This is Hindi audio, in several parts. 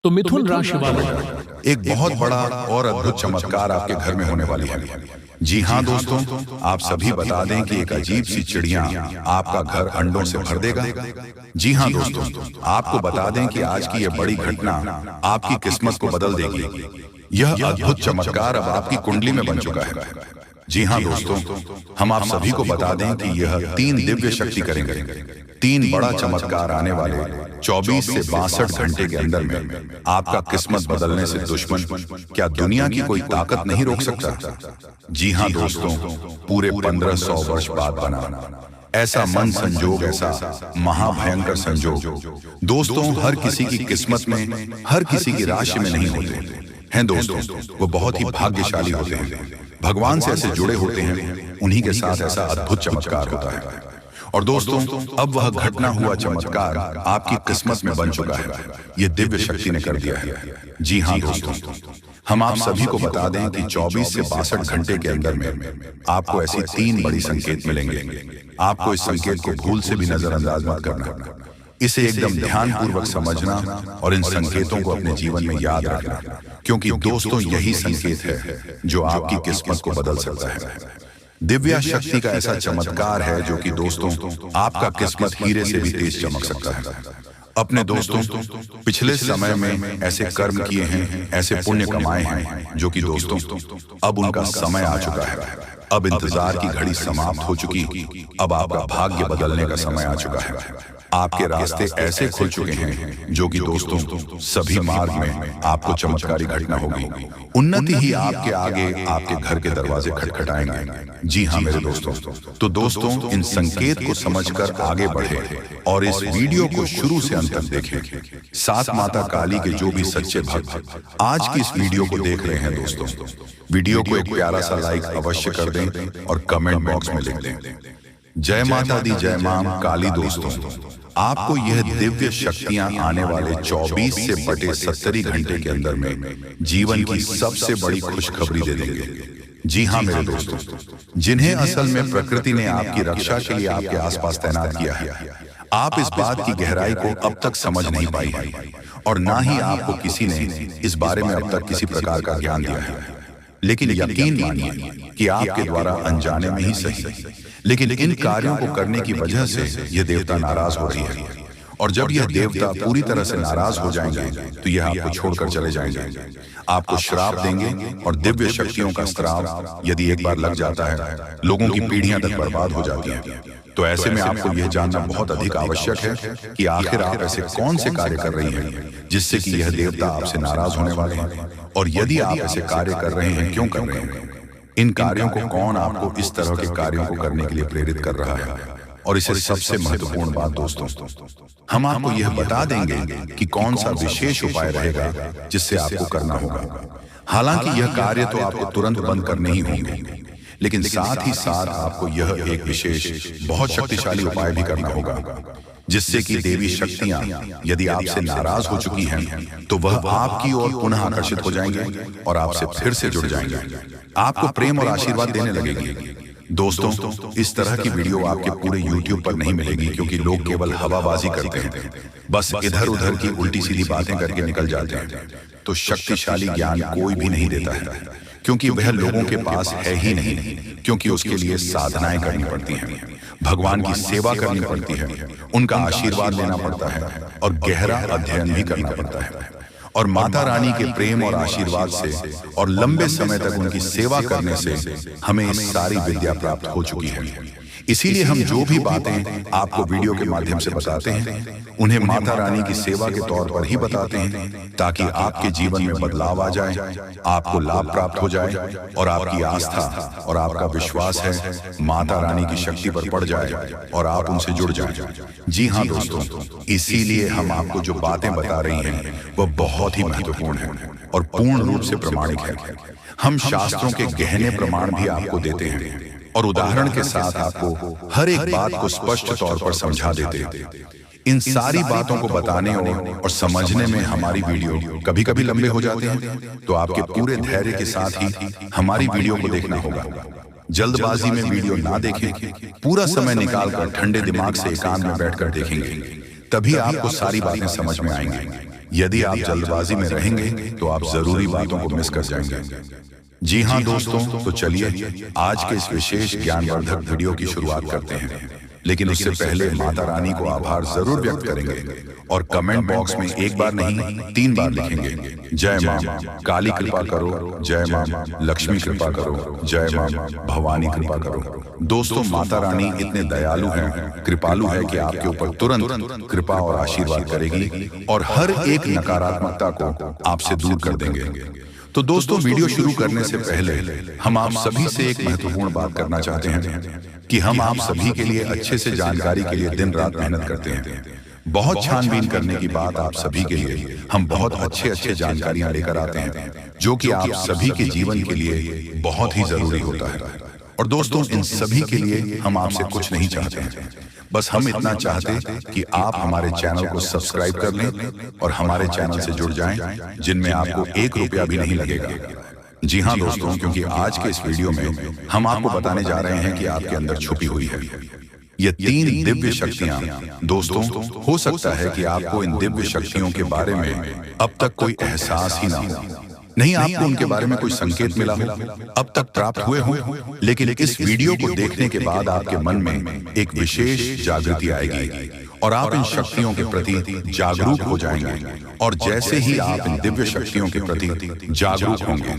तो मिथुन राशि वालों, एक बहुत बड़ा और अद्भुत चमत्कार आपके घर में होने वाली है। जी हाँ दोस्तों, आप सभी बता दें कि एक अजीब सी चिड़िया आपका घर अंडों से भर देगा। जी हाँ दोस्तों, आपको बता दें कि आज की यह बड़ी घटना आपकी किस्मत को बदल देगी। यह अद्भुत चमत्कार अब आपकी कुंडली में बन चुका है। जी हाँ दोस्तों, हम आप सभी को बता दें कि यह 3 दिव्य शक्ति करेंगे। 3 बड़ा चमत्कार आने वाले 24 से 62 घंटे के अंदर में आपका किस्मत बदलने से दुश्मन क्या दुनिया की कोई ताकत नहीं रोक सकता। जी हाँ दोस्तों, पूरे 1500 वर्ष बाद बना ऐसा मन संजोग, ऐसा महाभयंकर संजोग दोस्तों हर किसी की किस्मत में, हर किसी की राशि में नहीं होते हैं दोस्तों। वो बहुत ही भाग्यशाली होते हैं, भगवान से ऐसे जुड़े होते हैं, उन्हीं के साथ ऐसा अद्भुत चमत्कार होता है। और दोस्तों अब वह घटना हुआ चमत्कार आपकी किस्मत में बन चुका है। यह दिव्य शक्ति ने कर दिया है। जी हाँ दोस्तों, हम आप सभी को बता दें कि 24 से 62 घंटे के अंदर में आपको ऐसी 3 बड़ी संकेत मिलेंगे। आपको इस संकेत को भूल से भी नजरअंदाज मत करना, इसे एकदम ध्यानपूर्वक समझना और इन संकेतों को अपने जीवन में याद रखना, क्योंकि दोस्तों यही संकेत है जो आपकी किस्मत को बदल सकता है। दिव्या शक्ति का ऐसा चमत्कार है जो कि दोस्तों आपका किस्मत हीरे से भी तेज चमक सकता है। अपने दोस्तों पिछले समय में ऐसे कर्म किए हैं, ऐसे पुण्य कमाए हैं जो कि दोस्तों अब उनका समय आ चुका है। अब इंतजार की घड़ी समाप्त हो चुकी, अब आपका भाग्य बदलने का समय आ चुका है। आपके रास्ते ऐसे खुल चुके हैं जो कि दोस्तों सभी मार्ग में आपको चमत्कारी घटना होगी। उन्नति ही आपके आगे, आपके घर के दरवाजे खटखटाएंगे। जी हाँ मेरे दोस्तों, तो दोस्तों इन संकेत को समझकर आगे बढ़े और इस वीडियो को शुरू से अंत तक देखें। सात माता काली के जो भी सच्चे भक्त आज की इस वीडियो को देख रहे हैं दोस्तों, वीडियो को एक प्यारा सा लाइक अवश्य कर दें और कमेंट बॉक्स में लिख दें जय माता दी, जय मां काली। दोस्तों आपको यह दिव्य शक्तियां आने वाले 24 से बटे 70 घंटे के अंदर में जीवन की सबसे बड़ी खुशखबरी दे देंगे। जी हाँ मेरे दोस्तों, जिन्हें असल में प्रकृति ने आपकी रक्षा के लिए आपके आसपास तैनात किया है, आप इस बात की गहराई को अब तक समझ नहीं पाई है और ना ही आपको किसी ने इस बारे में अब तक किसी प्रकार का ज्ञान दिया है। लेकिन यकीन मानिए कि आपके द्वारा अनजाने में ही सही, लेकिन इन कार्यों को करने की वजह से यह देवता नाराज हो रही है। और जब यह देवता पूरी तरह से नाराज हो जाएंगे तो यह आपको छोड़कर चले जाएंगे, आपको श्राप देंगे। और दिव्य शक्तियों का श्राप यदि एक बार लग जाता है, लोगों की पीढ़ियां तक बर्बाद हो जाती हैं। तो ऐसे में आपको यह जानना बहुत अधिक आवश्यक है कि आखिर आप ऐसे कौन से कार्य कर रही हैं जिससे कि यह देवता आपसे नाराज होने वाले हैं, और यदि आप ऐसे कार्य कर रहे हैं क्यों कर रहे हैं। इन कार्यों को कौन आपको इस तरह के कार्यों को करने के लिए प्रेरित कर रहा है। और इसे सबसे महत्वपूर्ण बात दोस्तों, हम आपको यह बता देंगे कि कौन सा विशेष उपाय रहेगा जिससे आपको करना होगा। हालांकि यह कार्य तो आपको तुरंत बंद करने ही होंगे, लेकिन साथ ही साथ आपको यह एक विशेष बहुत शक्तिशाली उपाय भी करना होगा जिससे कि देवी शक्तियां यदि आपसे नाराज हो चुकी हैं तो वह आपकी ओर पुनः आकर्षित हो जाएंगे और आपसे फिर से जुड़ जाएंगे, आपको प्रेम और आशीर्वाद देने लगेगी। दोस्तों इस तरह की वीडियो आपके पूरे YouTube पर नहीं मिलेगी, क्योंकि लोग केवल हवाबाजी करते हैं, बस इधर उधर की उल्टी सीधी बातें करके निकल जाते हैं। तो शक्तिशाली ज्ञान कोई भी नहीं देता है, क्योंकि वह लोगों के पास है ही नहीं, क्योंकि उसके लिए साधनाएं करनी पड़ती हैं, भगवान की सेवा करनी पड़ती है, उनका आशीर्वाद लेना पड़ता है और गहरा अध्ययन भी करना पड़ता है। और माता रानी के प्रेम और आशीर्वाद से और लंबे समय तक उनकी सेवा करने से हमें इस सारी विद्या प्राप्त हो चुकी है। इसीलिए हम जो भी बातें आपको वीडियो के माध्यम से बताते हैं उन्हें माता रानी की सेवा के तौर पर ही बताते हैं, ताकि आपके जीवन में बदलाव आ जाए, आपको लाभ प्राप्त हो जाए और आपकी आस्था और आपका विश्वास है माता रानी की शक्ति पर पड़ जाए और आप उनसे जुड़ जाएं। जी हाँ दोस्तों, इसीलिए हम आपको जो बातें बता रही हैं वह बहुत ही महत्वपूर्ण है और पूर्ण रूप से प्रमाणिक है। हम शास्त्रों के गहने प्रमाण भी आपको देते हैं और उदाहरण के साथ आपको हर एक बात को स्पष्ट तौर पर समझा देते हैं। इन सारी बातों को बताने और समझने में हमारी वीडियो कभी कभी लंबे हो जाते हैं, तो आपके पूरे धैर्य के साथ ही हमारी वीडियो को देखना होगा। जल्दबाजी में वीडियो ना देखें, पूरा समय निकालकर ठंडे दिमाग से एकांत में बैठकर देखेंगे, तभी आपको सारी बातें समझ में आएंगी। यदि आप जल्दबाजी में रहेंगे तो आप जरूरी बातों को मिस कर जाएंगे। जी हाँ दोस्तों, तो चलिए आज के इस विशेष ज्ञानवर्धक वीडियो की शुरुआत करते हैं। लेकिन उससे पहले माता रानी को आभार जरूर व्यक्त करेंगे और कमेंट बॉक्स में एक बार नहीं 3 बार लिखेंगे, जय मां काली कृपा करो, जय मां लक्ष्मी कृपा करो, जय मां भवानी कृपा करो। दोस्तों, माता रानी इतने दयालु हैं, कृपालु है कि आपके ऊपर तुरंत कृपा और आशीर्वाद करेगी और हर एक नकारात्मकता को आपसे दूर कर देंगे। तो दोस्तों, वीडियो शुरू करने से पहले हम आप सभी से एक महत्वपूर्ण बात करना चाहते हैं कि हम आप सभी के लिए अच्छे से जानकारी के लिए दिन रात मेहनत करते हैं। बहुत छानबीन करने की बात आप सभी के लिए हम बहुत अच्छे जानकारियां लेकर आते हैं जो कि आप सभी के जीवन के लिए बहुत ही जरूरी होता है। और दोस्तों, इन सभी के लिए हम आपसे कुछ नहीं चाहते हैं, बस हम इतना चाहते कि आप हमारे चैनल को सब्सक्राइब कर लें और हमारे चैनल से जुड़ जाएं, जिनमें आपको 1 रुपया भी नहीं लगेगा। जी हाँ दोस्तों, क्योंकि आज के इस वीडियो में हम आपको बताने जा रहे हैं कि आपके अंदर छुपी हुई है ये 3 दिव्य शक्तियां। दोस्तों, हो सकता है कि आपको इन दिव्य शक्तियों के बारे में अब तक कोई एहसास ही ना हो, नहीं आपको उनके बारे में कोई संकेत मिला हो, अब तक प्राप्त हुए हो, लेकिन इस वीडियो को देखने के बाद आपके मन में एक विशेष जागृति आएगी और आप इन शक्तियों के प्रति जागरूक हो जाएंगे। और जैसे ही आप इन दिव्य शक्तियों के प्रति जागरूक होंगे,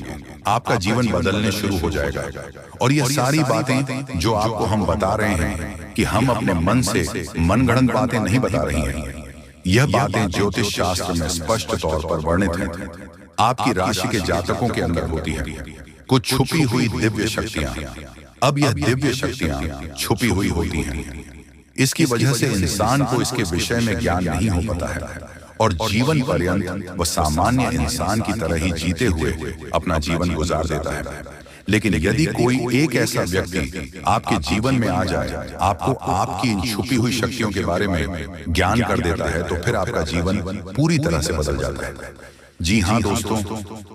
आपका जीवन बदलने शुरू हो जाएगा। और ये सारी बातें जो आपको हम बता रहे हैं कि हम अपने मन से मनगढ़ंत बातें नहीं बता रही हैं, यह बातें ज्योतिष शास्त्र में स्पष्ट तौर पर वर्णित हैं। आपकी राशि के जातकों के अंदर होती है कुछ छुपी हुई दिव्य शक्तियां। अब यह दिव्य शक्तियां छुपी हुई होती हैं, इसकी वजह से इंसान को इसके विषय में ज्ञान नहीं हो पाता है और जीवन पर्यंत वह सामान्य इंसान की तरह ही जीते हुए अपना जीवन गुजार देता है। लेकिन यदि कोई एक ऐसा व्यक्ति आपके जीवन में आ जाए, आपको आपकी इन छुपी हुई शक्तियों के बारे में ज्ञान कर देता है, तो फिर आपका जीवन पूरी तरह से बदल जाता है। जी हाँ दोस्तों,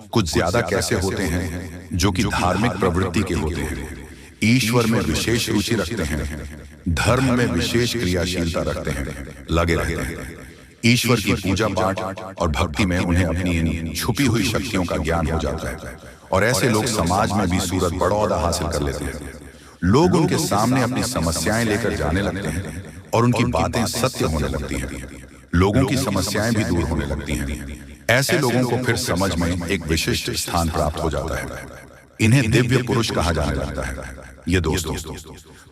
कुछ ज्यादा कैसे होते हैं जो कि धार्मिक प्रवृत्ति के होते हैं, ईश्वर में विशेष रुचि रखते हैं, धर्म में विशेष क्रियाशीलता रखते हैं, लगे रहते हैं, ईश्वर की पूजा पाठ और भक्ति में उन्हें अपनी इन छुपी हुई शक्तियों का ज्ञान हो जाता है। और ऐसे लोग समाज में भी सूरत बड़ा ओहदा हासिल कर लेते हैं। लोग उनके सामने अपनी समस्याएं लेकर जाने लगते हैं और उनकी बातें सत्य होने लगती हैं, लोगों की समस्याएं भी दूर होने लगती हैं। ऐसे लोगों को फिर समझ में एक विशिष्ट स्थान प्राप्त हो जाता है, इन्हें दिव्य पुरुष कहा जाने लगता है। ये दोस्तों,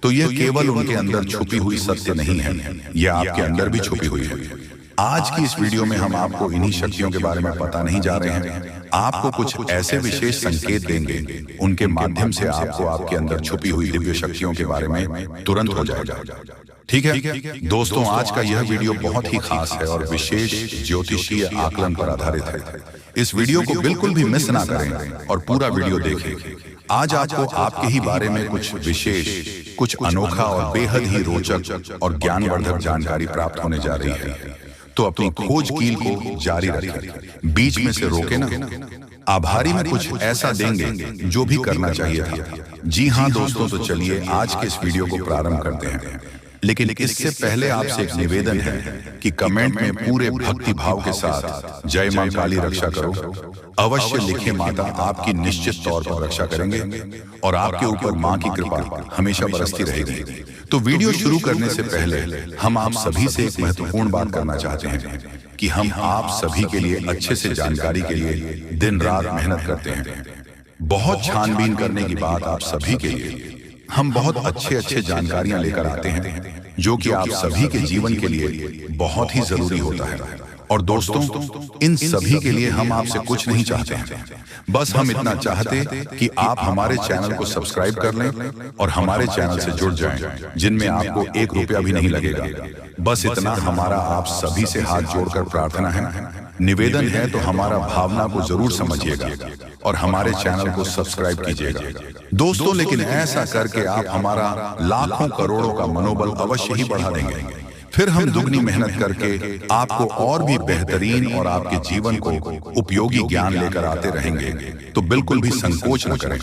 तो यह केवल उनके अंदर छुपी हुई सत्य नहीं है, यह आपके अंदर भी छुपी हुई है। आज की इस वीडियो में हम आपको इन्हीं शक्तियों के बारे में पता नहीं जा रहे हैं, आपको कुछ ऐसे विशेष संकेत देंगे, उनके माध्यम से आपको आपके अंदर छुपी हुई दिव्य शक्तियों के बारे में तुरंत हो जाएगा। ठीक है दोस्तों, आज का यह वीडियो बहुत ही खास है और विशेष ज्योतिषीय आकलन पर आधारित है। इस वीडियो को बिल्कुल भी मिस ना करें और पूरा वीडियो देखें। आज आपको आपके ही बारे में कुछ विशेष, कुछ अनोखा और बेहद ही रोचक और ज्ञानवर्धक जानकारी प्राप्त होने जा रही है। तो अपनी खोज कील को जारी रखें, बीच में से रोके ना। आभारी में कुछ ऐसा देंगे जो भी करना चाहिए था। जी हाँ दोस्तों, तो चलिए आज के इस वीडियो को प्रारंभ करते हैं। लेकिन इससे पहले आपसे एक निवेदन है कि कमेंट में पूरे भक्ति भाव के साथ जय मां काली रक्षा करो अवश्य लिखें। माता आपकी निश्चित तौर पर रक्षा करेंगे और आपके ऊपर मां की कृपा हमेशा बरसती रहेगी। तो वीडियो शुरू करने से पहले हम आप सभी से एक महत्वपूर्ण बात करना चाहते हैं कि हम आप सभी के लिए अच्छे से जानकारी के लिए दिन रात मेहनत करते हैं। बहुत छानबीन करने की बात आप सभी के लिए हम बहुत अच्छे जानकारियां लेकर आते हैं जो कि आप सभी के जीवन के लिए बहुत ही जरूरी होता है। और दोस्तों, इन सभी के लिए हम आपसे कुछ नहीं चाहते हैं, बस हम इतना चाहते कि आप हमारे चैनल को सब्सक्राइब कर लें और हमारे चैनल से जुड़ जाएं, जिनमें आपको 1 रुपया भी नहीं लगेगा। बस इतना हमारा आप सभी से हाथ जोड़कर प्रार्थना है, निवेदन है। तो हमारा भावना को जरूर समझिएगा और हमारे चैनल को सब्सक्राइब कीजिएगा दोस्तों। लेकिन ऐसा करके आप हमारा लाखों करोड़ों का मनोबल अवश्य ही बढ़ा देंगे। फिर हम दुगनी मेहनत करके आपको और भी बेहतरीन और आपके जीवन को उपयोगी ज्ञान लेकर आते रहेंगे। तो बिल्कुल भी संकोच न करें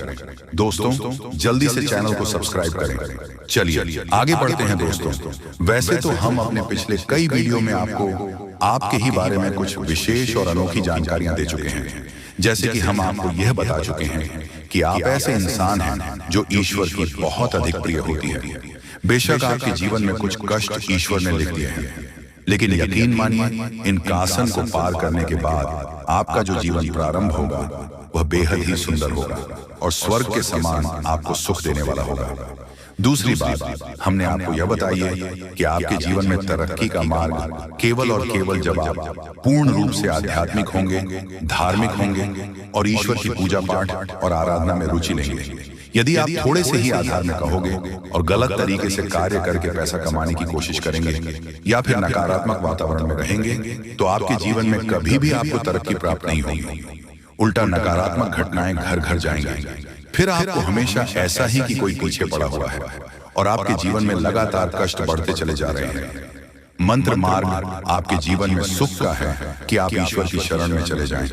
दोस्तों, जल्दी से चैनल को सब्सक्राइब करें। चलिए आगे बढ़ते हैं दोस्तों। वैसे तो हम अपने पिछले कई वीडियो में आपको आपके ही बारे में कुछ विशेष और अनोखी जानकारियां दे चुके हैं। जैसे कि हम आपको यह बता चुके हैं कि आप ऐसे इंसान हैं जो ईश्वर की बहुत अधिक प्रिय होती है। बेशक आपके जीवन में कुछ कष्ट ईश्वर ने लिख दिए हैं, लेकिन यकीन मानिए इन कासन को पार करने के बाद आपका जो जीवन प्रारंभ होगा वह बेहद ही सुंदर होगा और स्वर्ग के समान आपको सुख देने वाला होगा। दूसरी बात हमने आपको यह बताई है कि आपके जीवन में तरक्की का मार्ग केवल और केवल जब आप पूर्ण रूप से आध्यात्मिक होंगे, धार्मिक होंगे और ईश्वर की पूजा पाठ और आराधना में रुचि लेंगे। यदि आप थोड़े से ही आधार में कहोगे और गलत तरीके से कार्य करके पैसा कमाने की कोशिश करेंगे या फिर नकारात्मक वातावरण में रहेंगे तो आपके जीवन में कभी भी आपको तरक्की प्राप्त नहीं होगी। उल्टा नकारात्मक घटनाएं घर घर जाएंगी। फिर आपको हमेशा ऐसा ही कि कोई पीछे पड़ा हुआ है और आपके जीवन में लगातार कष्ट बढ़ते चले जा रहे हैं। मंत्र मार्ग आपके जीवन में सुख का है कि आप ईश्वर की शरण में चले जाएं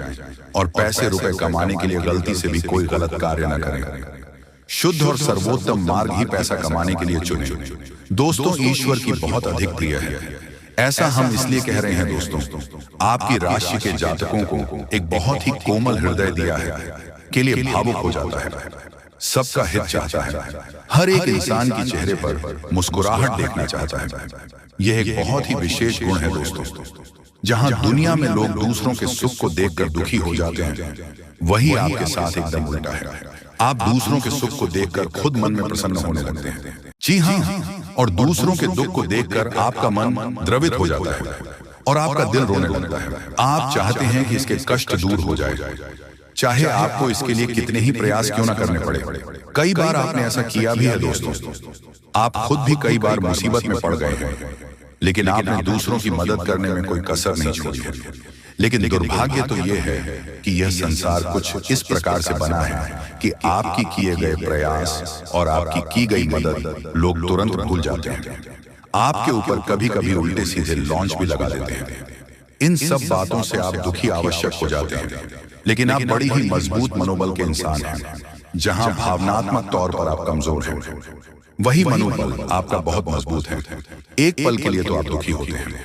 और पैसे रुपए कमाने के लिए गलती से भी कोई गलत कार्य न करें। शुद्ध और सर्वोत्तम मार्ग ही पैसा कमाने के लिए चुनें। दोस्तों, ईश्वर की बहुत अधिक प्रिय है। ऐसा हम इसलिए कह रहे हैं दोस्तों, आपकी राशि के जातकों को एक बहुत ही कोमल हृदय दिया है के लिए भावुक हो जाता है, सबका हित चाहता है, हर एक इंसान के चेहरे पर मुस्कुराहट देखना चाहता है। यह एक बहुत ही विशेष गुण है दोस्तों। जहां दुनिया में लोग दूसरों के सुख को देखकर दुखी हो जाते हैं, वही आपके साथ एकदम उल्टा है। आप दूसरों के सुख को देखकर खुद मन में प्रसन्न होने लगते हैं। जी हाँ, और दूसरों के दुख को देखकर आपका मन द्रवित हो जाता है और आपका दिल रोने लगता है। आप चाहते हैं कि इसके कष्ट दूर हो जाए, चाहे आपको इसके लिए कितने ही प्रयास क्यों ना करने पड़े। कई बार आपने ऐसा किया भी है दोस्तों। आप खुद भी कई बार मुसीबत में पड़ गए हैं, लेकिन आपने दूसरों की मदद करने में कोई कसर नहीं छोड़ी है। लेकिन दुर्भाग्य तो यह है कि यह संसार कुछ इस प्रकार से बना है कि आपकी किए गए प्रयास और आपकी की गई मदद लोग तुरंत भूल जाते हैं। आपके ऊपर कभी कभी उल्टे सीधे लॉन्च भी लगा देते हैं। इन सब बातों से आप दुखी आवश्यक हो जाते हैं, लेकिन आप बड़ी ही मजबूत मनोबल के इंसान हैं। जहां भावनात्मक तौर पर आप कमजोर हैं, वही मनोबल आपका बहुत मजबूत है। एक पल के लिए तो आप दुखी होते हैं,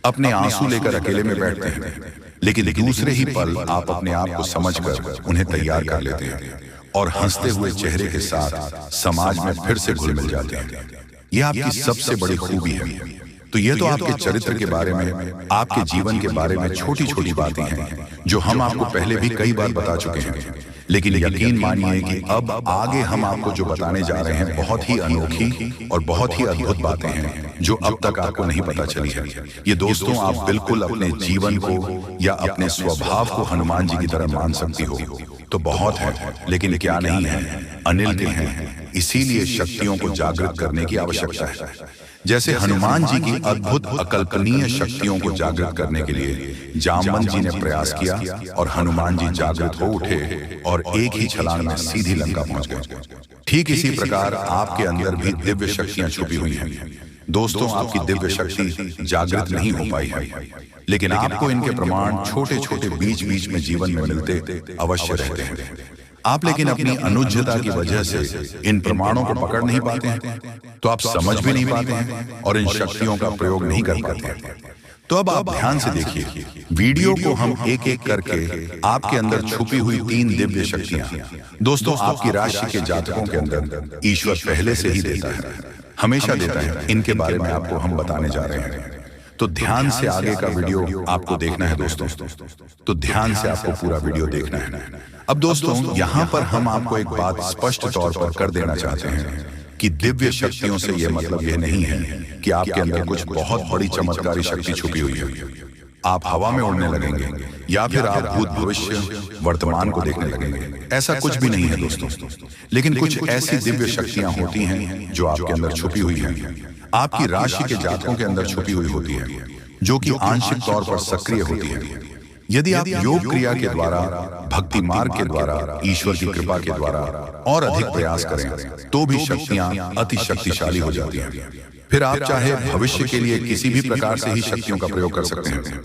अपने आंसू लेकर अकेले में बैठते हैं, लेकिन दूसरे ही पल आप अपने आप को समझकर उन्हें तैयार कर लेते हैं और हंसते हुए चेहरे के साथ समाज में फिर से घुल मिल जाते हैं। यह आपकी सबसे बड़ी खूबी है। तो यह तो आपके चरित्र के बारे में, आपके जीवन के बारे में छोटी छोटी बातें हैं जो हम आपको पहले भी कई बार बता चुके हैं। लेकिन यकीन मानिए कि अब आगे हम आपको जो बताने जा रहे हैं बहुत ही अनोखी और बहुत ही अद्भुत बातें हैं जो अब तक आपको नहीं पता चली है। ये दोस्तों, आप बिल्कुल अपने जीवन को या अपने स्वभाव को हनुमान जी की तरह मान सकती हो तो बहुत है, लेकिन क्या नहीं है, अनिल के हैं। इसीलिए शक्तियों को जागृत करने की आवश्यकता है। जैसे हनुमान जी की अद्भुत अकल्पनीय शक्तियों को जागृत करने के लिए जामवंत जी ने प्रयास किया और हनुमान जी जागृत हो उठे और एक ही छलांग में सीधी लंका पहुंच गए। ठीक इसी प्रकार आपके अंदर भी दिव्य शक्तियां छुपी हुई हैं। दोस्तों, आपकी दिव्य शक्ति जागृत नहीं हो पाई है, लेकिन आपको इनके प्रमाण छोटे छोटे बीच बीच में जीवन में मिलते अवश्य रहते हैं। आप लेकिन अपनी अनुज्ञता की वजह से इन प्रमाणों को पकड़ नहीं पाते हैं, तो आप समझ भी नहीं पाते हैं और इन शक्तियों का प्रयोग नहीं कर पाते हैं। तो अब आप ध्यान से देखिए, वीडियो को हम एक एक करके आपके अंदर छुपी हुई 3 दिव्य शक्तियां दोस्तों आपकी राशि के जातकों के अंदर ईश्वर पहले से ही देता है, हमेशा देता है। इनके बारे में आपको हम बताने जा रहे हैं, तो ध्यान से आगे का वीडियो आपको देखना है दोस्तों। तो ध्यान से आपको पूरा वीडियो देखना है। अब दोस्तों, यहाँ पर हम आपको एक बात स्पष्ट तौर पर कर देना चाहते हैं कि दिव्य शक्तियों से यह मतलब यह नहीं है कि आपके अंदर कुछ बहुत बड़ी चमत्कारी शक्ति छुपी हुई है। आप हवा में उड़ने लगेंगे या फिर आप भूत भविष्य वर्तमान को देखने लगेंगे, ऐसा कुछ भी नहीं है दोस्तों। लेकिन कुछ ऐसी दिव्य शक्तियां होती हैं जो आपके अंदर छुपी हुई हैं, आपकी राशि के जातकों के अंदर छुपी हुई होती है, जो कि आंशिक तौर पर सक्रिय होती है। यदि आप योग क्रिया के द्वारा, भक्ति मार्ग के द्वारा, ईश्वर की कृपा के द्वारा और अधिक प्रयास करें तो भी शक्तियां अति शक्तिशाली हो जाती हैं। फिर आप चाहे भविष्य के लिए किसी भी प्रकार से ही शक्तियों का प्रयोग कर सकते हैं,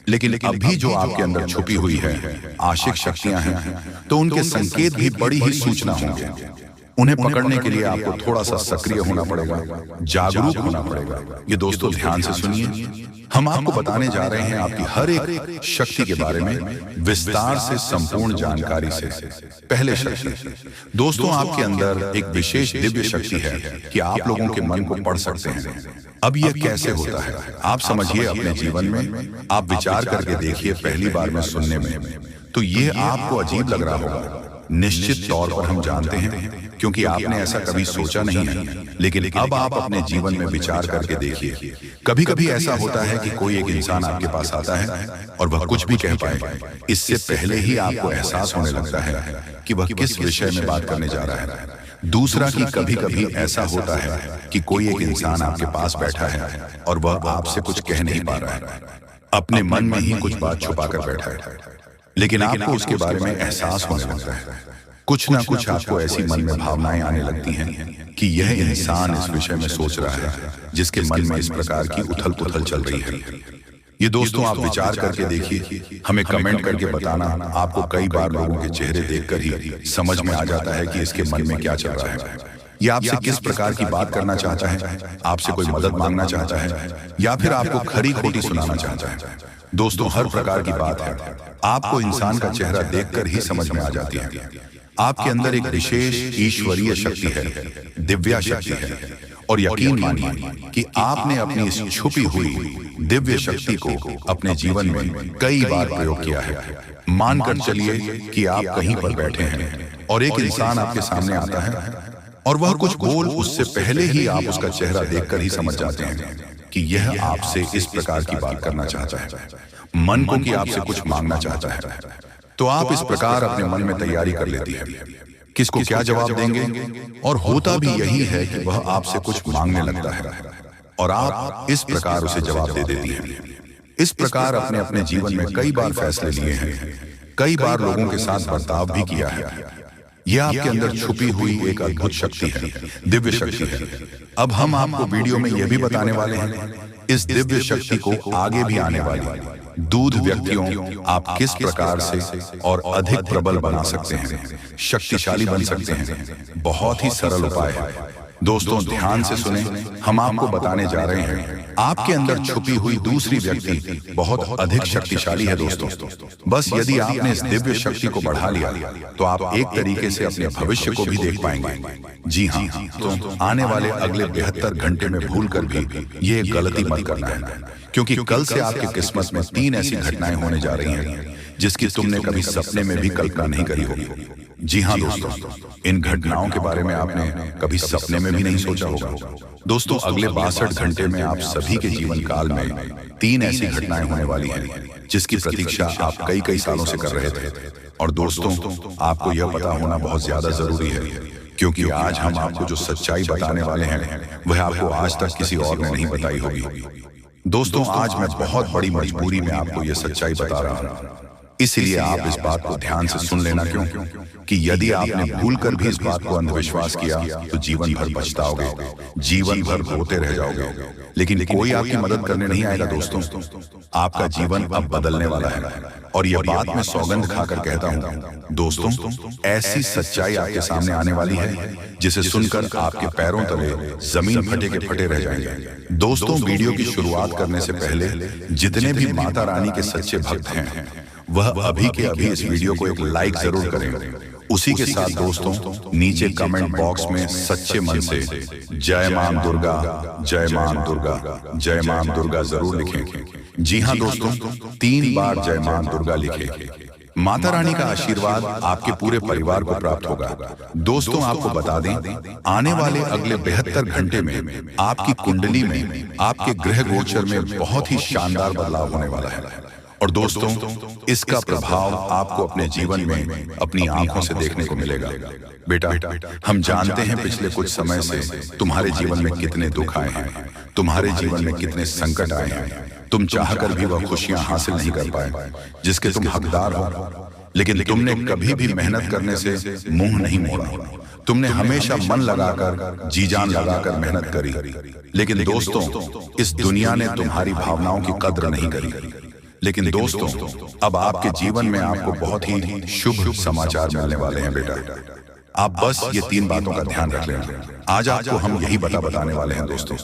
लेकिन अभी जो आपके अंदर छुपी हुई है आशिक शक्तियां हैं, तो उनके संकेत भी बड़ी ही सूचना होंगे। उन्हें पकड़ने के लिए आपको थोड़ा सा सक्रिय होना पड़ेगा, जागरूक होना पड़ेगा। ये दोस्तों ध्यान से सुनिए, हम आपको बताने जा रहे हैं आपकी हर एक शक्ति के बारे में विस्तार से, संपूर्ण जानकारी से। पहले शक्ति दोस्तों, आपके अंदर एक विशेष दिव्य शक्ति है कि आप लोगों के मन को पढ़ सकते हैं। अब यह कैसे होता है आप समझिए अपने जीवन में, आप विचार करके देखिए। पहली बार में सुनने में तो ये आपको अजीब लग रहा होगा, निश्चित तौर पर हम जानते हैं, क्योंकि आपने ऐसा कभी सोचा नहीं है। लेकिन अब आप अपने जीवन में विचार करके देखिए। कभी कभी ऐसा होता है कि कोई एक इंसान आपके पास आता है और वह कुछ भी कह पाए, इससे पहले ही आपको एहसास होने लगता है कि वह किस विषय में बात करने जा रहा है। दूसरा कि कभी कभी ऐसा होता है कि कोई एक इंसान आपके पास बैठा है और वह आपसे कुछ कह नहीं पा रहा है, अपने मन में ही कुछ बात छुपा कर बैठा है, लेकिन आपको उसके बारे में एहसास होने लगता है। कुछ ना कुछ आपको ऐसी मन में भावनाएं आने लगती हैं कि यह इंसान इस विषय में सोच रहा है, जिसके मन में इस प्रकार की उथल पुथल चल रही है। ये दोस्तों आप विचार करके देखिए, हमें कमेंट करके बताना। आपको कई बार लोगों के चेहरे देखकर ही समझ में आ जाता है कि इसके मन में क्या चल रहा है। ये आपसे किस प्रकार की बात करना चाहता है, आपसे कोई मदद मांगना चाहता है, या फिर आपको खरी खोटी सुनाना चाहता है। दोस्तों हर प्रकार की बात है, आपको इंसान का चेहरा देखकर ही समझ में आ जाती है। आपके अंदर एक विशेष ईश्वरीय शक्ति है, दिव्या शक्ति है, और यकीन मानिए कि आपने अपनी इस छुपी हुई दिव्य शक्ति को अपने जीवन में कई बार प्रयोग किया है। मानकर चलिए कि आप कहीं पर बैठे हैं और एक इंसान आपके सामने आता है और वह कुछ बोल, उससे पहले ही आप उसका चेहरा देखकर ही समझ जाते हैं कि यह आपसे इस प्रकार की बात करना चाहता है, मन को कि आपसे कुछ मांगना चाहता है। तो आप इस प्रकार अपने मन में तैयारी कर लेती है किसको क्या जवाब देंगे, और होता भी यही है कि वह आपसे कुछ मांगने लगता है और आप इस प्रकार उसे जवाब दे देती हैं। इस प्रकार अपने अपने जीवन में कई बार फैसले लिए हैं, कई बार लोगों के साथ बर्ताव भी किया है। यह आपके अंदर छुपी हुई एक अद्भुत शक्ति है, दिव्य शक्ति है। अब हम आपको वीडियो में यह भी बताने वाले हैं इस दिव्य शक्ति को आगे भी आने वाली दूध व्यक्तियों आप किस प्रकार से और अधिक प्रबल बना सकते हैं, शक्तिशाली बन सकते हैं। बहुत ही सरल उपाय है। दोस्तों ध्यान से सुने, हम आपको बताने जा रहे हैं आपके अंदर छुपी हुई दूसरी व्यक्ति बहुत अधिक शक्तिशाली है। दोस्तों बस यदि आपने इस दिव्य शक्ति को बढ़ा लिया तो आप एक तरीके से अपने भविष्य को भी देख पाएंगे। जी हाँ, तो आने वाले अगले 72 घंटे में भूल कर भी ये गलती मत करना है, क्योंकि कल से आपकी किस्मत में 3 ऐसी घटनाएं होने जा रही हैं जिसकी तुमने कभी सपने में भी कल्पना नहीं करी होगी। जी हाँ दोस्तों, इन घटनाओं के बारे में आपने कभी सपने में भी नहीं सोचा होगा। दोस्तों अगले 62 घंटे में आप सभी के जीवन काल में 3 ऐसी घटनाएं होने वाली हैं जिसकी प्रतीक्षा आप कई कई सालों से कर रहे थे। और दोस्तों आपको यह पता होना बहुत ज्यादा जरूरी है, क्योंकि आज हम आपको जो सच्चाई बताने वाले हैं वह आपको आज तक किसी और ने नहीं बताई होगी। दोस्तों आज मैं बहुत बड़ी मजबूरी में आपको यह सच्चाई बता रहा हूँ, इसलिए आप इस बात को ध्यान से सुन लेना। क्यों कि यदि आपने भूलकर भी इस बात को अंधविश्वास किया तो जीवन भर पछताओगे, जीवन भर रोते रह जाओगे, लेकिन कोई आपकी मदद करने नहीं आएगा। दोस्तों आपका जीवन अब बदलने वाला है, और यह बात मैं सौगंध खाकर कहता हूँ। दोस्तों ऐसी सच्चाई आपके सामने आने वाली है जिसे सुनकर आपके पैरों तले जमीन फटे के फटे रह जाएंगे। दोस्तों वीडियो की शुरुआत करने से पहले जितने भी माता रानी के सच्चे भक्त हैं वह अभी के अभी इस वीडियो को एक लाइक जरूर करें। उसी के साथ दोस्तों नीचे कमेंट बॉक्स में सच्चे मन से जय मां दुर्गा, जय मां दुर्गा, जय मां दुर्गा जरूर लिखें। जी हाँ दोस्तों 3 बार जय मां दुर्गा लिखें। माता रानी का आशीर्वाद आपके पूरे परिवार को प्राप्त होगा। दोस्तों आपको बता दें आने वाले अगले 72 घंटे में आपकी कुंडली में, आपके ग्रह गोचर में बहुत ही शानदार बदलाव होने वाला है। और दोस्तों इसका प्रभाव आपको अपने जीवन में अपनी आंखों से देखने को मिलेगा। बेटा हम जानते हैं पिछले कुछ समय से तुम्हारे जीवन में कितने दुख आए हैं, तुम्हारे जीवन में कितने संकट आए हैं। तुम चाहकर भी वह खुशियां हासिल नहीं कर पाए जिसके तुम हकदार हो, लेकिन तुमने कभी भी मेहनत करने से मुंह नहीं मोड़ा। तुमने हमेशा मन लगाकर, जी जान लगाकर मेहनत करी, लेकिन दोस्तों इस दुनिया ने तुम्हारी भावनाओं की कद्र नहीं करी। लेकिन दोस्तों अब आपके जीवन में आपको बहुत ही शुभ समाचार मिलने वाले हैं। बेटा आप बस ये 3 बातों का ध्यान रख लेना। आज आपको हम यही बताने वाले हैं दोस्तों।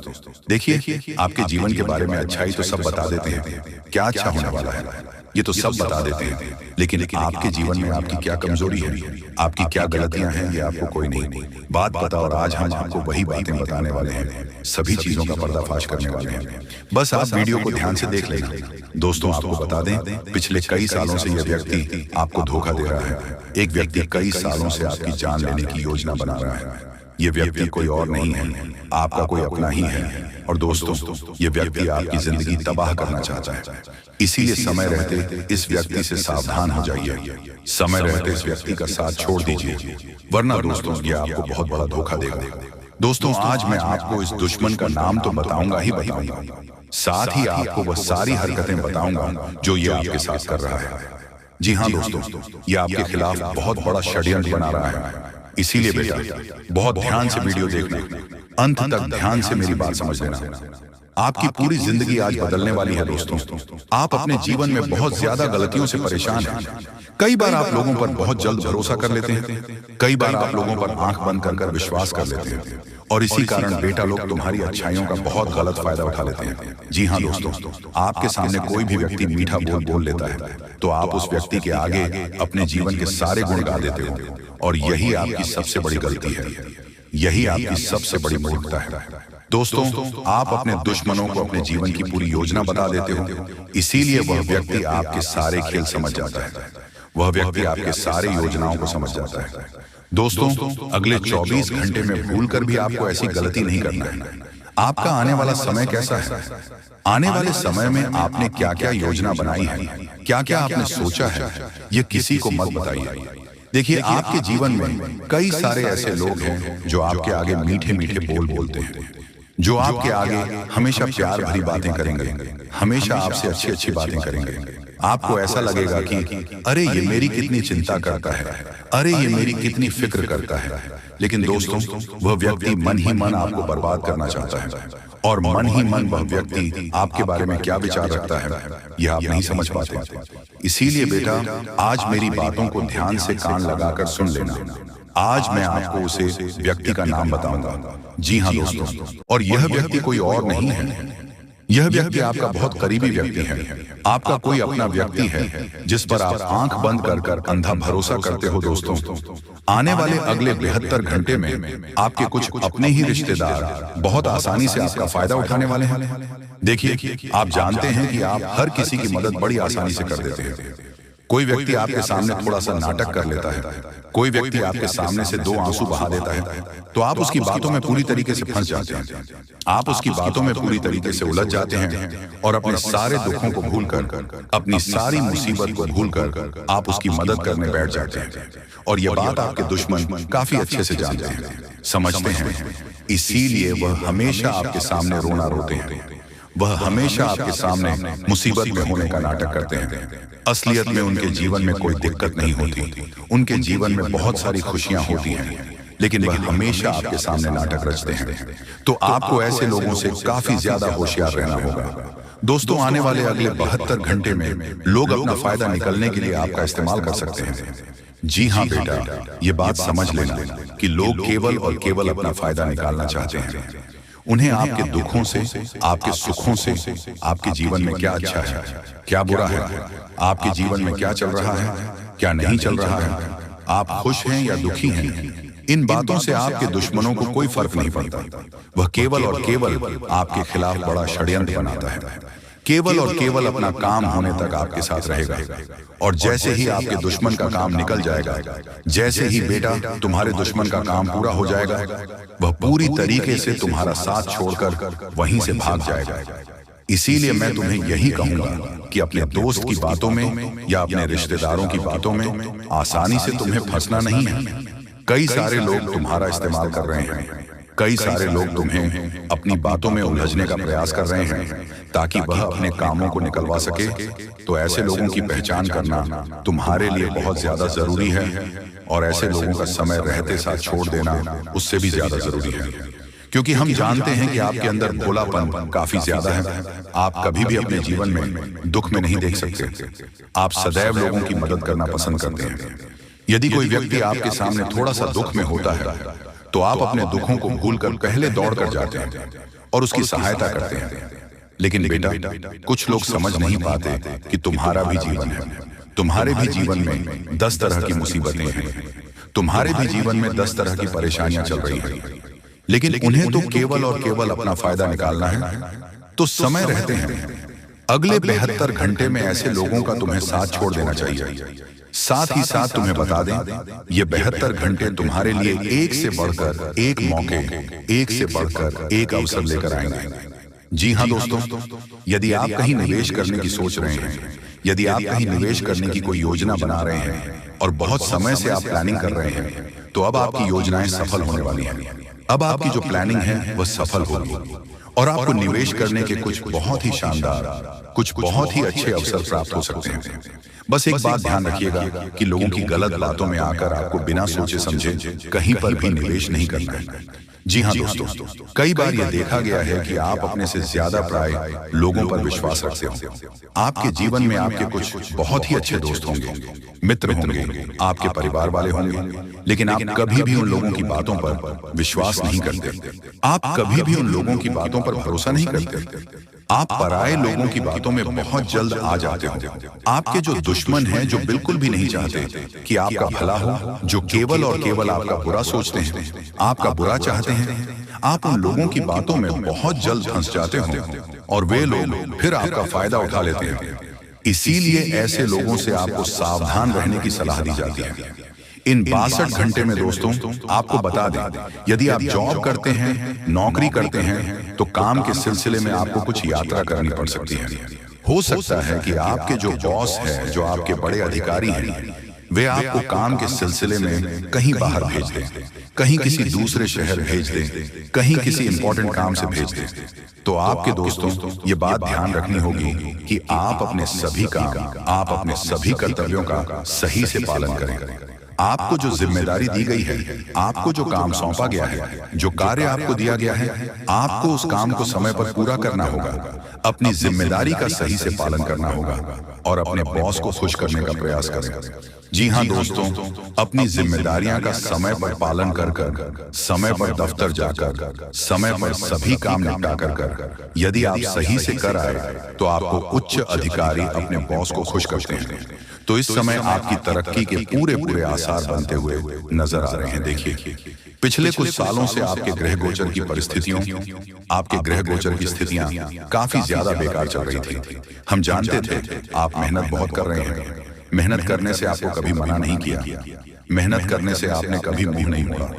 देखिए, आपके जीवन के बारे में अच्छाई तो सब बता देते हैं, क्या अच्छा होने वाला है ये तो सब बता देते हैं, लेकिन आपके जीवन में आपकी क्या कमजोरी है, आपकी क्या गलतियां हैं, ये आपको कोई नहीं बात पता। और आज हम आपको वही बातें बताने वाले हैं, सभी चीजों का पर्दाफाश करने वाले हैं। बस आप वीडियो को ध्यान से देख लेना। दोस्तों, आपको बता दें, पिछले कई सालों से यह व्यक्ति आपको धोखा दे रहा है। एक व्यक्ति कई सालों से आपकी जान लेने की योजना बना रहा है। ये व्यक्ति कोई और नहीं है, आपका कोई अपना ही है। और दोस्तों, ये व्यक्ति आपकी जिंदगी तबाह करना चाहता है। इसीलिए समय रहते इस व्यक्ति से सावधान हो जाइए। समय रहते इस व्यक्ति का साथ छोड़ दीजिए, वरना दोस्तों ये आपको बहुत बड़ा धोखा देगा। दोस्तों, आज मैं आपको इस दुश्मन का नाम तो बताऊंगा ही बताऊंगा, साथ ही आपको वह सारी हरकतें बताऊंगा जो ये आपके साथ कर रहा है। जी हाँ दोस्तों, ये आपके खिलाफ बहुत बड़ा षड्यंत्र बना रहा है। इसीलिए बेटा, बहुत ध्यान से वीडियो देखना, अंत तक ध्यान से मेरी बात समझ लेना। आपकी पूरी जिंदगी आज बदलने वाली है दोस्तों। आप अपने जीवन में बहुत ज्यादा गलतियों से परेशान हैं। कई बार आप लोगों पर बहुत जल्द भरोसा कर लेते हैं, कई बार आप लोगों पर आंख बंद कर विश्वास कर लेते हैं, और इसी कारण बेटा लोग तुम्हारी अच्छाइयों का बहुत गलत फायदा उठा लेते हैं। जी हाँ दोस्तों, आपके सामने कोई भी व्यक्ति मीठा बोल लेता है तो आप उस व्यक्ति के आगे अपने जीवन के सारे गुण गा देते हो, और यही आपकी सबसे बड़ी गलती है, यही आपकी सबसे बड़ी मूर्खता है। दोस्तों, आप अपने दुश्मनों को अपने जीवन की पूरी योजना बता देते हो, इसीलिए वह व्यक्ति आपके सारे खेल समझ जाता है, वह व्यक्ति आपके सारे योजनाओं को समझ जाता है। दोस्तों, अगले 24 घंटे में भूलकर भी आपको ऐसी गलती नहीं करना है। आपका आने वाला समय कैसा है, आने वाले समय में आपने क्या क्या योजना बनाई है, क्या क्या आपने सोचा है, ये किसी को मत बताइए। देखिए, आपके जीवन में कई सारे ऐसे लोग हैं जो आपके आगे मीठे मीठे बोल बोलते हैं, जो आपके आगे हमेशा प्यार भरी बातें करेंगे, हमेशा आपसे अच्छी अच्छी बातें करेंगे। आपको ऐसा लगेगा कि अरे ये मेरी कितनी चिंता करता है, अरे ये मेरी कितनी फिक्र करता है। लेकिन दोस्तों, वह व्यक्ति मन ही मन आपको बर्बाद करना चाहता है, और मन ही मन वह व्यक्ति आपके बारे में क्या विचार रखता है यह आप नहीं समझ पाते। इसीलिए बेटा, आज मेरी बातों को ध्यान से कान लगाकर सुन लेना। आज मैं आपको उसे व्यक्ति का नाम बताऊंगा। जी हाँ दोस्तों, और यह व्यक्ति कोई और नहीं है, यह व्यक्ति आपका बहुत करीबी व्यक्ति है, आपका कोई अपना व्यक्ति है जिस पर आप आंख बंद कर अंधा भरोसा करते हो। दोस्तों, आने वाले अगले 72 घंटे में आपके कुछ अपने ही रिश्तेदार बहुत आसानी से आपका फायदा उठाने वाले हैं। देखिए, आप जानते हैं कि आप हर किसी की मदद बड़ी आसानी से कर देते हैं। कोई व्यक्ति आपके सामने थोड़ा सा नाटक कर लेता है, कोई व्यक्ति आपके सामने से 2 आंसू बहा देता है, तो आप उसकी बातों में पूरी तरीके से फंस जाते हैं, आप उसकी बातों में पूरी तरीके से उलझ जाते हैं, और अपने सारे दुखों को भूलकर, अपनी सारी मुसीबत को भूलकर आप उसकी मदद करने बैठ जाते हैं। और यह बात आपके दुश्मन काफी अच्छे से जानते हैं, समझते हैं। इसीलिए वह हमेशा आपके सामने रोना रोते हैं, वह हमेशा आपके सामने मुसीबत में होने का नाटक करते हैं। असलियत में उनके जीवन में कोई दिक्कत नहीं होती, उनके जीवन में बहुत सारी खुशियां होती हैं, लेकिन वह हमेशा आपके सामने नाटक रचते हैं। तो आपको ऐसे लोगों से काफी ज्यादा होशियार रहना होगा। दोस्तों, आने वाले अगले 72 घंटे में लोग अपना फायदा निकालने के लिए आपका इस्तेमाल कर सकते हैं। जी हाँ बेटा, ये बात समझ लेना कि लोग केवल और केवल अपना फायदा निकालना चाहते हैं। उन्हें आपके दुखों से, आपके सुखों से, आपके जीवन में क्या अच्छा है, क्या बुरा है, आपके जीवन में क्या चल रहा है, क्या नहीं चल रहा है, आप खुश हैं या दुखी हैं, इन बातों से आपके दुश्मनों को कोई फर्क नहीं पड़ता। वह केवल और केवल आपके खिलाफ बड़ा षड्यंत्र बनाता है, केवल और केवल अपना काम होने तक आपके साथ रहेगा। और जैसे ही आपके दुश्मन का काम निकल जाएगा, जैसे ही बेटा तुम्हारे दुश्मन का काम पूरा हो जाएगा, वह पूरी तरीके से तुम्हारा साथ छोड़कर वहीं से भाग जाएगा। इसीलिए मैं तुम्हें यही कहूंगा कि अपने दोस्त की बातों में या अपने रिश्तेदारों की बातों में आसानी से तुम्हें फंसना नहीं है। कई सारे लोग तुम्हारा इस्तेमाल कर रहे हैं, कई सारे लोग तुम्हें अपनी बातों में उलझने का प्रयास कर रहे हैं ताकि वह अपने कामों को निकलवा सके। तो ऐसे लोगों की पहचान करना तुम्हारे लिए बहुत ज्यादा जरूरी है, और ऐसे लोगों का समय रहते साथ छोड़ देना उससे भी ज्यादा जरूरी है, क्योंकि हम जानते हैं कि आपके अंदर भोलापन काफी ज्यादा है। आप कभी भी अपने जीवन में दुख में नहीं देख सकते, आप सदैव लोगों की मदद करना पसंद करते हैं। यदि कोई व्यक्ति आपके सामने थोड़ा सा दुख में होता है तो आप अपने दुखों को भूलकर पहले दौड़कर जाते हैं और उसकी सहायता करते हैं। लेकिन बेटा, कुछ लोग समझ नहीं पाते कि तुम्हारा भी जीवन है, तुम्हारे भी जीवन में 10 तरह की मुसीबतें हैं, तुम्हारे भी जीवन में 10 तरह की परेशानियां चल रही हैं, लेकिन उन्हें तो केवल और केवल अपना फायदा निकालना है। तो समय रहते हैं अगले 72 घंटे में ऐसे लोगों का तुम्हें साथ छोड़ देना चाहिए। साथ ही साथ तुम्हें बता दें, ये 72 घंटे तुम्हारे लिए एक से बढ़कर एक मौके, एक से बढ़कर एक अवसर लेकर आएंगे। जी हाँ दोस्तों, यदि आप कहीं निवेश करने की सोच रहे हैं, यदि आप कहीं निवेश करने की कोई योजना बना रहे हैं और बहुत समय से आप प्लानिंग कर रहे हैं, तो अब आपकी योजनाएं सफल होने वाली हैं। अब आपकी जो प्लानिंग है वह सफल होगी और आपको निवेश करने के कुछ बहुत ही शानदार, कुछ बहुत ही अच्छे अवसर प्राप्त हो सकते हैं। बस एक बात ध्यान रखिएगा कि लोगों की गलत बातों में आकर आपको बिना सोचे समझे कहीं पर भी निवेश नहीं करना है। जी हाँ दोस्तों, कई बार यह देखा गया है कि आप अपने से ज्यादा प्राय लोगों पर विश्वास रखते हो। आपके जीवन में आपके कुछ बहुत ही अच्छे दोस्त होंगे, मित्र होंगे, आपके परिवार वाले होंगे, लेकिन आप कभी भी उन लोगों की बातों पर विश्वास नहीं करते। आप कभी भी उन लोगों की बातों पर भरोसा नहीं करते। आप पराये लोगों की बातों में बहुत जल्द आ जाते हो। आपके जो दुश्मन हैं, जो बिल्कुल भी नहीं चाहते कि आपका भला हो, जो केवल और केवल आपका बुरा सोचते हैं, आपका बुरा चाहते हैं, आप उन लोगों की बातों में बहुत जल्द फंस जाते हो और वे लोग फिर आपका फायदा उठा लेते हैं। इसीलिए ऐसे लोगों से आपको सावधान रहने की सलाह दी जाती है। इन 62 घंटे में दोस्तों, आपको बता दें, यदि आप जॉब करते हैं, नौकरी करते हैं, तो काम के सिलसिले में आपको कुछ यात्रा करनी पड़ सकती है। हो सकता है कि आपके जो बॉस है, जो आपके बड़े अधिकारी हैं, वे आपको काम के सिलसिले में कहीं बाहर भेज दें, कहीं किसी दूसरे शहर भेज दें, कहीं किसी इंपॉर्टेंट काम से भेज दें। तो आपके दोस्तों, ये बात ध्यान रखनी होगी कि आप अपने सभी काम, आप अपने सभी कर्तव्यों का सही से पालन करें। आपको जो जिम्मेदारी दी गई है, आपको जो काम सौंपा गया है, जो कार्य आपको दिया गया है, आपको उस काम को समय पर पूरा करना होगा, अपनी जिम्मेदारी का सही से पालन करना होगा और अपने बॉस को खुश करने का प्रयास करें। जी हाँ दोस्तों, अपनी जिम्मेदारियां का समय पर पालन कर समय पर दफ्तर जाकर, समय पर सभी काम निपटा कर यदि आप सही से कर आए, तो आपको उच्च अधिकारी अपने बॉस को खुश करते हैं। तो इस समय आपकी तरक्की के पूरे आसार बनते हुए नजर आ रहे हैं। देखिए, पिछले कुछ सालों से आपके ग्रह गोचर की परिस्थितियों, आपके ग्रह गोचर की स्थितियां काफी ज्यादा बेकार चल रही थी। हम जानते थे आप मेहनत बहुत कर रहे हैं, मेहनत करने से आपको कभी मना नहीं किया, मेहनत करने से आपने कभी मुंह नहीं मोड़ा,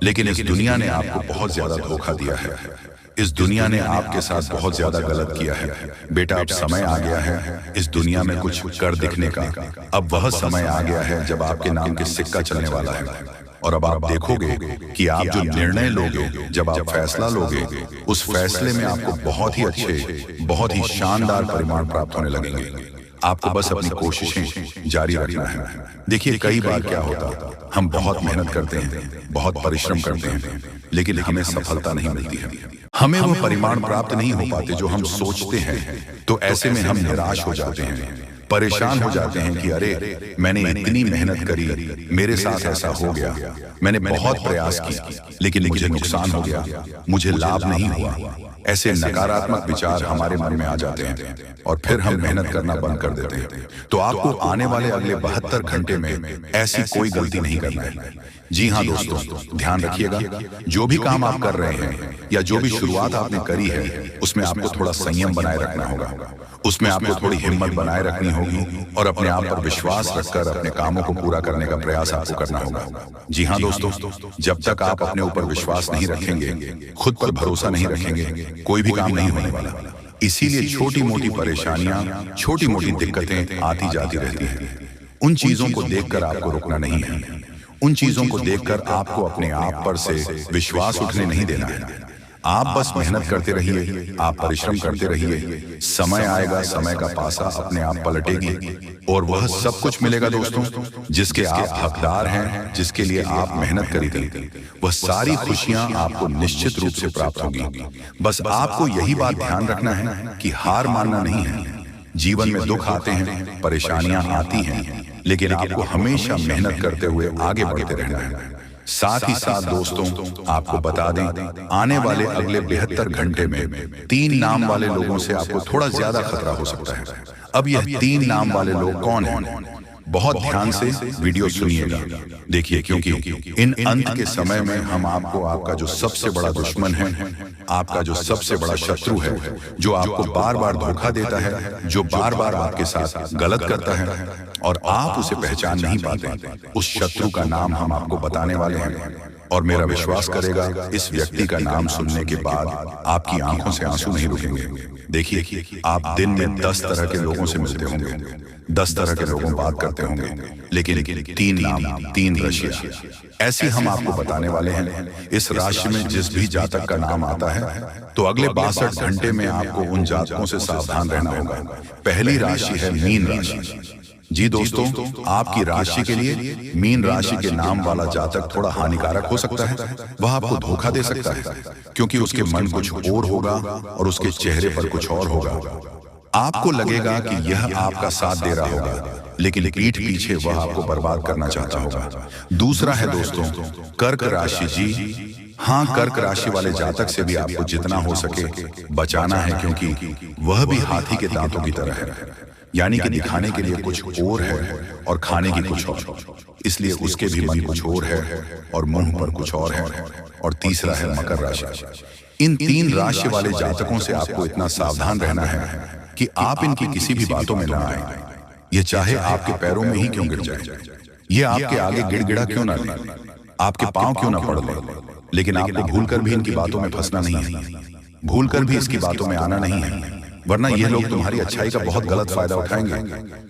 लेकिन इस दुनिया ने आपको बहुत ज्यादा धोखा दिया है। इस दुनिया ने आपके साथ बहुत ज्यादा गलत किया है। बेटा, अब समय आ गया है इस दुनिया में कुछ कर दिखने का। अब वह समय आ गया है जब आपके नाम के सिक्का चलने वाला है और अब आप देखोगे कि आप जो निर्णय लोगे, जब आप फैसला लोगे, उस फैसले में आपको बहुत ही अच्छे, बहुत ही शानदार परिणाम प्राप्त होने लगेंगे। आपको बस अपनी कोशिशें जारी रखना है। देखिए, कई बार क्या होता, हम बहुत मेहनत करते हैं, बहुत परिश्रम करते हैं, लेकिन हमें सफलता नहीं मिलती है, हमें वो परिणाम प्राप्त नहीं हो पाते जो हम सोचते हैं। तो ऐसे में हम निराश हो जाते हैं, परेशान हो जाते हैं कि अरे, मैंने इतनी मेहनत करी, मेरे साथ ऐसा हो गया, मैंने बहुत प्रयास किया, लेकिन मुझे नुकसान हो गया, मुझे लाभ नहीं हुआ। ऐसे नकारात्मक विचार हमारे मन में आ जाते हैं और फिर हम मेहनत करना बंद कर देते हैं। तो आपको आने वाले अगले 72 घंटे में ऐसी कोई गलती नहीं करना है। जी हाँ दोस्तों, ध्यान रखिएगा, जो भी काम आप कर रहे हैं या जो भी शुरुआत आपने करी है, उसमें आपको थोड़ा संयम बनाए रखना होगा, उसमें आपको थोड़ी हिम्मत बनाए रखनी होगी और अपने आप पर विश्वास रखकर अपने कामों को पूरा करने का प्रयास आपको करना होगा। जी हाँ दोस्तों, जब तक आप अपने ऊपर विश्वास नहीं रखेंगे, खुद पर भरोसा नहीं रखेंगे, कोई भी काम नहीं होने वाला। इसीलिए छोटी मोटी परेशानियां, छोटी मोटी दिक्कतें आती जाती रहती हैं। उन चीजों को देखकर आपको रुकना नहीं है, उन चीजों को देखकर आपको अपने आप पर से विश्वास उठने नहीं देना है। आप बस मेहनत करते रहिए, आप परिश्रम करते रहिए, समय आएगा, समय का पासा अपने आप पलटेगी और वह सब कुछ मिलेगा दोस्तों, जिसके आप हकदार हैं, जिसके लिए आप मेहनत करी थी, वह सारी खुशियां आपको निश्चित रूप से प्राप्त होगी। बस आपको यही बात ध्यान रखना है कि हार मानना नहीं है। जीवन में दुख आते हैं, परेशानियां आती हैं, लेकिन आपको हमेशा मेहनत करते हुए आगे बढ़ते रहना है। साथ ही साथ दोस्तों, आपको बता दें, आने वाले अगले 72 घंटे में 3 नाम वाले लोगों से आपको थोड़ा ज्यादा खतरा हो सकता है। अब यह 3 नाम वाले लोग कौन हैं? बहुत ध्यान से वीडियो सुनिएगा। देखिए, क्योंकि इन अंत के समय में हम आपको आपका जो सबसे बड़ा दुश्मन है, आपका जो सबसे बड़ा शत्रु है, जो आपको बार बार धोखा देता है, जो बार बार आपके साथ गलत करता है और आप उसे पहचान नहीं पाते, उस शत्रु का नाम हम आपको बताने वाले हैं। और मेरा विश्वास करेगा, इस व्यक्ति का नाम सुनने के बाद आपकी आंखों से आंसू नहीं रुकेंगे। देखिए, आप दिन में 10 तरह के लोगों से मिलते होंगे, 10 तरह के लोगों बात करते होंगे, लेकिन 3 नाम, 3 राशियां ऐसी हम आपको बताने वाले हैं। इस राशि में जिस भी जातक का नाम आता है, तो अगले 62 घंटे में आपको उन जातकों से सावधान रहना होगा। पहली राशि है मीन राशि। जी दोस्तों, आपकी राशि के लिए मीन राशि के नाम वाला जातक थोड़ा हानिकारक हो सकता है। वह आपको धोखा दे सकता है, क्योंकि उसके मन कुछ और होगा और उसके चेहरे पर कुछ और होगा। आपको लगेगा कि यह आपका साथ दे रहा होगा, लेकिन पीठ पीछे वह आपको बर्बाद करना चाहता होगा। दूसरा है दोस्तों कर्क राशि। जी हाँ, कर्क राशि वाले जातक से भी आपको जितना हो सके बचाना है, क्योंकि वह भी हाथी के दांतों की तरह है, यानी कि दिखाने के लिए कुछ और है और खाने की कुछ और, इसलिए उसके भी मन कुछ और है और मुंह पर कुछ और है। और तीसरा है मकर राशि। इन 3 राशि वाले जातकों से आपको इतना सावधान रहना है कि आप इनकी किसी भी बातों में ना आए। ये चाहे आपके पैरों में ही क्यों गिर जाए, ये आपके आगे गिड़गिड़ा क्यों ना ले, आपके पांव क्यों ना पड़ ले, लेकिन आपको भूलकर भी इनकी बातों में फंसना नहीं है, भूलकर भी इसकी बातों में आना नहीं है, वरना ये लोग तुम्हारी अच्छाई का बहुत गलत फायदा उठाएंगे,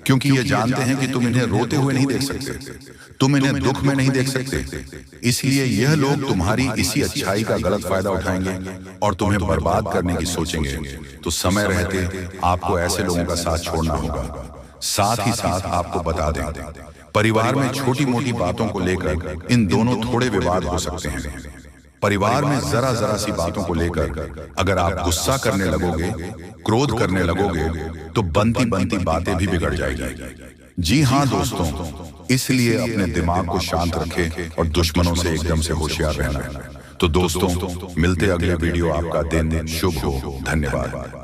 क्योंकि ये जानते हैं कि तुम इन्हें रोते हुए नहीं देख सकते, तुम इन्हें दुख में नहीं देख सकते। इसलिए यह लोग तुम्हारी इसी अच्छाई का गलत फायदा उठाएंगे और तुम्हें बर्बाद करने की सोचेंगे। तो समय रहते आपको ऐसे लोगों का साथ छोड़ना होगा। साथ ही साथ आपको बता दें, परिवार में छोटी मोटी बातों को लेकर इन दोनों थोड़े विवाद हो सकते हैं। परिवार में जरा जरा सी बातों को लेकर अगर आप गुस्सा करने लगोगे, क्रोध करने लगोगे, तो बनती बनती बातें भी बिगड़ जाएगी। जी हाँ दोस्तों, इसलिए अपने दिमाग को शांत रखें और दुश्मनों से एकदम से होशियार रहना है। तो दोस्तों, मिलते अगले वीडियो। आपका दिन शुभ हो। धन्यवाद।